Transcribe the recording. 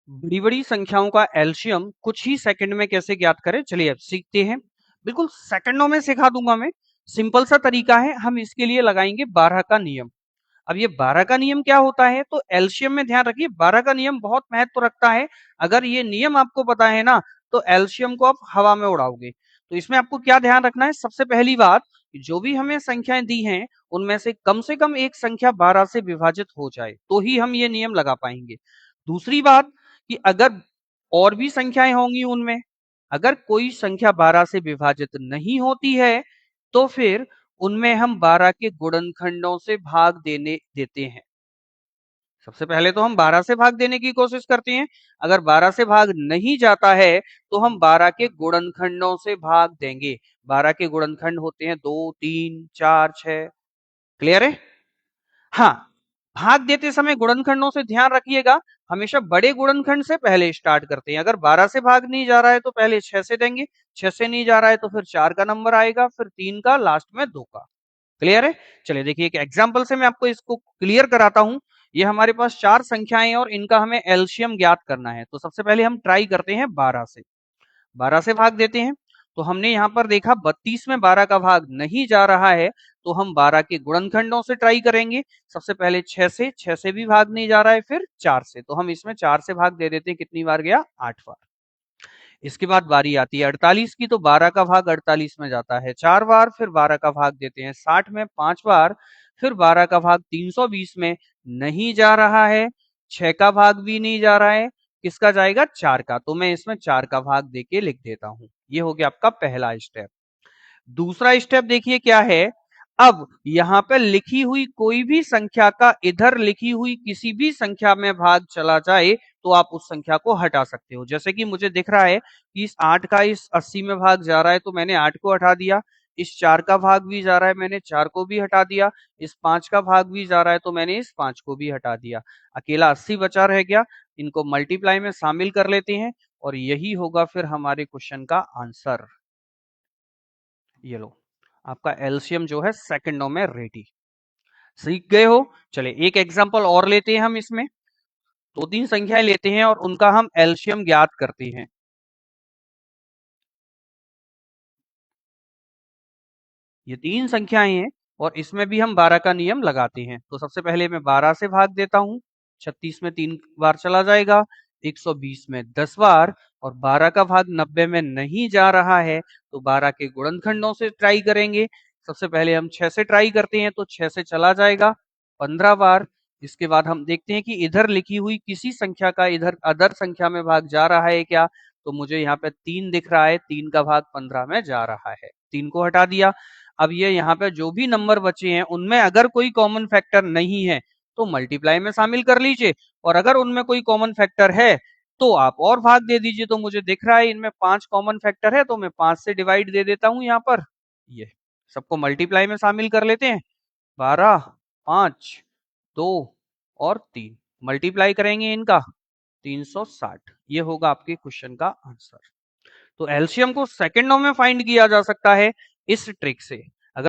बड़ी बड़ी संख्याओं का एलसीएम कुछ ही सेकंड में कैसे ज्ञात करें, चलिए अब सीखते हैं। बिल्कुल सेकंडों में सिखा दूंगा मैं। सिंपल सा तरीका है, हम इसके लिए लगाएंगे 12 का नियम। अब ये 12 का नियम क्या होता है, तो एलसीएम में ध्यान रखिए 12 का नियम बहुत महत्व रखता है। अगर ये नियम आपको पता है ना, तो एलसीएम को आप हवा में उड़ाओगे। तो इसमें आपको क्या ध्यान रखना है, सबसे पहली बात, जो भी हमें संख्याएं दी हैं उनमें से कम एक संख्या 12 से विभाजित हो जाए तो ही हम ये नियम लगा पाएंगे। दूसरी बात कि अगर और भी संख्याएं होंगी उनमें, अगर कोई संख्या 12 से विभाजित नहीं होती है तो फिर उनमें हम 12 के गुणनखंडों से भाग देने देते हैं। सबसे पहले तो हम 12 से भाग देने की कोशिश करते हैं। अगर 12 से भाग नहीं जाता है तो हम 12 के गुणनखंडों से भाग देंगे। 12 के गुणनखंड होते हैं 2, 3, 4, 6। क्लियर है? हाँ, भाग देते समय गुणनखंडों से ध्यान रखिएगा, हमेशा बड़े गुणनखंड से पहले स्टार्ट करते हैं। अगर 12 से भाग नहीं जा रहा है तो पहले 6 से देंगे, 6 से नहीं जा रहा है तो फिर 4 का नंबर आएगा, फिर 3 का, लास्ट में 2 का। क्लियर है? चलिए देखिए एक एग्जांपल से मैं आपको इसको क्लियर कराता हूं। ये हमारे पास 4 संख्याएं हैं और इनका हमें एलसीएम ज्ञात करना है। तो सबसे पहले हम ट्राई करते हैं 12 से। 12 से भाग देते हैं। तो हमने यहाँ पर देखा 32 में 12 का भाग नहीं जा रहा है, तो हम 12 के गुणनखंडों से ट्राई करेंगे। सबसे पहले 6 से भी भाग नहीं जा रहा है, फिर 4 से, तो हम इसमें 4 से भाग दे देते हैं। कितनी बार गया? 8 बार। इसके बाद बारी आती है 48 की, तो 12 का भाग 48 में जाता है 4 बार, फिर 12 का भाग देते हैं 60 में 5 बार, फिर 12 का भाग 320 में नहीं जा रहा है, 6 का भाग भी नहीं जा रहा है, किसका जाएगा? 4 का। तो मैं इसमें 4 का भाग देके लिख देता हूं। ये हो गया आपका पहला स्टेप। दूसरा स्टेप देखिए क्या है। अब यहाँ पे लिखी हुई कोई भी संख्या का इधर लिखी हुई किसी भी संख्या में भाग चला जाए तो आप उस संख्या को हटा सकते हो। जैसे कि मुझे दिख रहा है कि इस 8 का इस 80 में भाग जा रहा है तो मैंने 8 को हटा दिया। इस 4 का भाग भी जा रहा है, मैंने 4 को भी हटा दिया। इस 5 का भाग भी जा रहा है तो मैंने इस 5 को भी हटा दिया। अकेला 80 बचा रह गया। इनको मल्टीप्लाई में शामिल कर लेते हैं और यही होगा फिर हमारे क्वेश्चन का आंसर। ये लो, आपका एलसीएम जो है सेकंडों में रेडी। सीख गए हो? चलिए एक एग्जांपल और लेते हैं हम इसमें। दो तीन संख्याएं लेते हैं और उनका हम एलसीएम ज्ञात करते हैं। ये 3 संख्याएं हैं और इसमें भी हम 12 का नियम लगाते हैं। तो सबसे पहले मैं 12 से भाग देता हूं। 36 में 3 बार चला जाएगा, 120 में 10 बार, और 12 का भाग 90 में नहीं जा रहा है तो 12 के गुणनखंडों से ट्राई करेंगे। सबसे पहले हम 6 से ट्राई करते हैं तो 6 से चला जाएगा 15 बार। इसके बाद हम देखते हैं कि इधर लिखी हुई किसी संख्या का इधर अदर संख्या में भाग जा रहा है क्या, तो मुझे यहाँ पे 3 दिख रहा है, 3 का भाग 15 में जा रहा है, 3 को हटा दिया। अब ये यहाँ पे जो भी नंबर बचे हैं उनमें अगर कोई कॉमन फैक्टर नहीं है तो मल्टीप्लाई में शामिल कर लीजिए, और अगर उनमें कोई कॉमन फैक्टर है तो आप और भाग दे दीजिए। तो मुझे दिख रहा है इनमें 5 कॉमन फैक्टर है तो मैं 5 से डिवाइड दे देता हूं यहाँ पर। ये सबको मल्टीप्लाई में शामिल कर लेते हैं। 12, 5, 2 और 3 मल्टीप्लाई करेंगे इनका, 360। ये होगा आपके क्वेश्चन का आंसर। तो एलसीएम को सेकंडों में फाइंड किया जा सकता है इस ट्रिक से।